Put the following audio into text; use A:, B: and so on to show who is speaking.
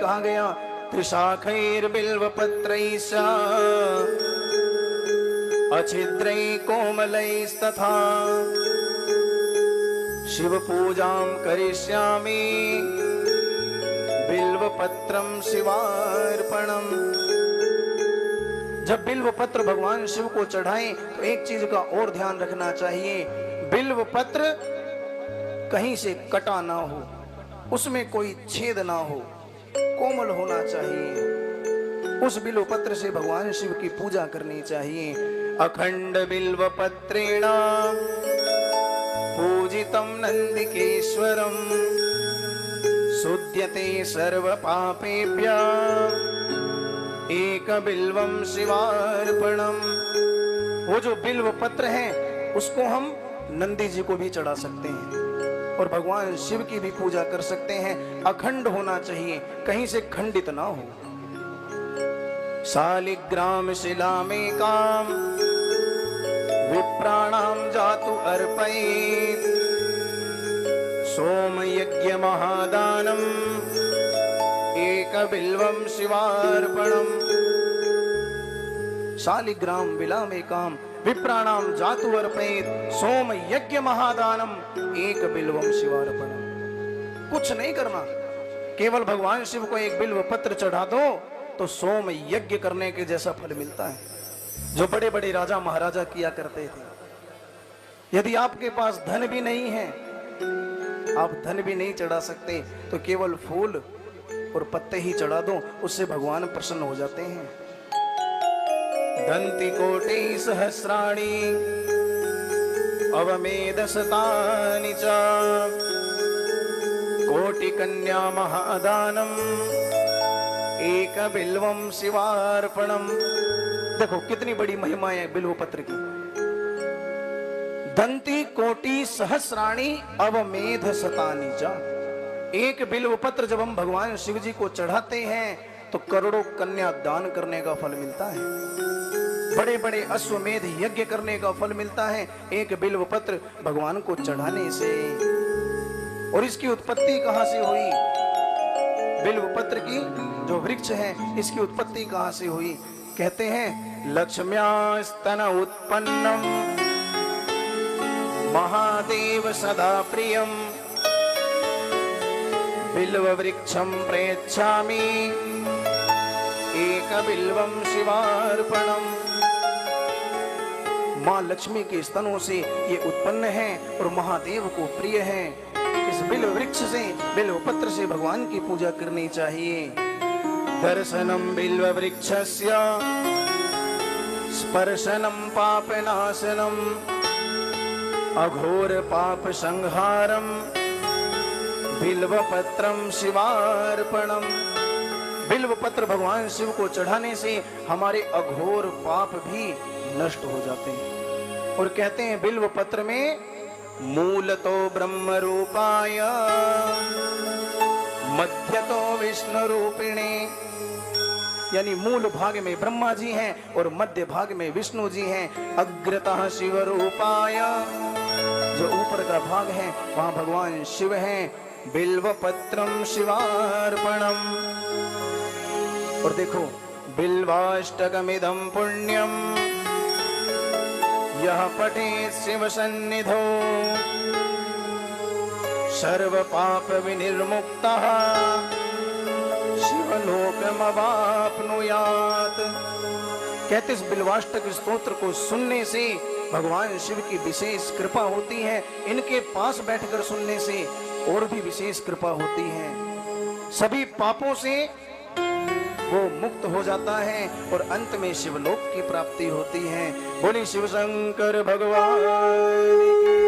A: कहा गया, त्रिशाखैर्बिल्वपत्रैश्च अच्छिद्रै कोमलैस्तथा शिव पूजां करिष्यामि बिल्वपत्रं शिवार्पणम। जब बिल्व पत्र भगवान शिव को चढ़ाएं तो एक चीज का और ध्यान रखना चाहिए, बिल्व पत्र कहीं से कटा ना हो, उसमें कोई छेद ना हो, कोमल होना चाहिए। उस बिल्व पत्र से भगवान शिव की पूजा करनी चाहिए। अखंड बिल्व पत्रेण पूजितं नंदिकेश्वरम शुद्ध्यते सर्व पापेभ्यः एक बिल्वम शिवार्पणम। वो जो बिल्व पत्र है उसको हम नंदी जी को भी चढ़ा सकते हैं और भगवान शिव की भी पूजा कर सकते हैं। अखंड होना चाहिए, कहीं से खंडित ना हो। शालिग्राम शिला में काम विप्राणाम जातु अर्पयेत् सोम यज्ञ महादानम एक बिल्वम शिवार्पणम। शालिग्राम बिला में काम विप्राणाम जातु अर्पयेत् सोम यज्ञ महादानम एक बिल्वम शिवार्पणम। कुछ नहीं करना, केवल भगवान शिव को एक बिल्व पत्र चढ़ा दो तो सोम यज्ञ करने के जैसा फल मिलता है, जो बड़े बड़े राजा महाराजा किया करते थे। यदि आपके पास धन भी नहीं है, आप धन भी नहीं चढ़ा सकते, तो केवल फूल और पत्ते ही चढ़ा दो, उससे भगवान प्रसन्न हो जाते हैं। दंति कोटि सहस्राणि अवमेधशतानि च कोटि कन्या महादानम एक बिल्वम शिवार्पणम। देखो कितनी बड़ी महिमा है बिल्व पत्र की। दंति कोटि सहस्राणि अवमेधशतानि च। एक बिल्व पत्र जब हम भगवान शिव जी को चढ़ाते हैं तो करोड़ों कन्या दान करने का फल मिलता है, बड़े बड़े अश्वमेध यज्ञ करने का फल मिलता है एक बिल्व पत्र भगवान को चढ़ाने से। और इसकी उत्पत्ति कहां से हुई? बिल्व पत्र की जो वृक्ष है इसकी उत्पत्ति कहां से हुई? कहते हैं लक्ष्म्यास्तन उत्पन्नम महादेव सदा प्रियम बिल्व वृक्षम प्रेच्छामि एक बिल्वम शिवार्पणम। मां लक्ष्मी के स्तनों से ये उत्पन्न है और महादेव को प्रिय है। इस बिल्व वृक्ष से, बिल्व पत्र से भगवान की पूजा करनी चाहिए। दर्शनम बिल्व वृक्षस्य स्पर्शनम पापनाशनम अघोर पाप संहारम बिल्व पत्रम शिवार्पणम। बिल्व पत्र भगवान शिव को चढ़ाने से हमारे अघोर पाप भी नष्ट हो जाते हैं। और कहते हैं बिल्व पत्र में मूलतो ब्रह्म रूपाय मध्यतो विष्णु रूपिणे, यानी मूल भाग में ब्रह्मा जी हैं और मध्य भाग में विष्णु जी हैं। अग्रतः शिव रूपाय, जो ऊपर का भाग है वहां भगवान शिव हैं। बिल्व पत्रम शिवार्पणम। और देखो बिल्वाष्टकमिदं पुण्यम यह पठेत् शिव सन्निधौ सर्व पाप विनिर्मुक्तः शिवलोकमवाप्नुयात्। कहते इस बिल्वाष्टक स्तोत्र को सुनने से भगवान शिव की विशेष कृपा होती है। इनके पास बैठकर सुनने से और भी विशेष कृपा होती है। सभी पापों से वो मुक्त हो जाता है और अंत में शिवलोक की प्राप्ति होती है। बोली शिव शंकर भगवान।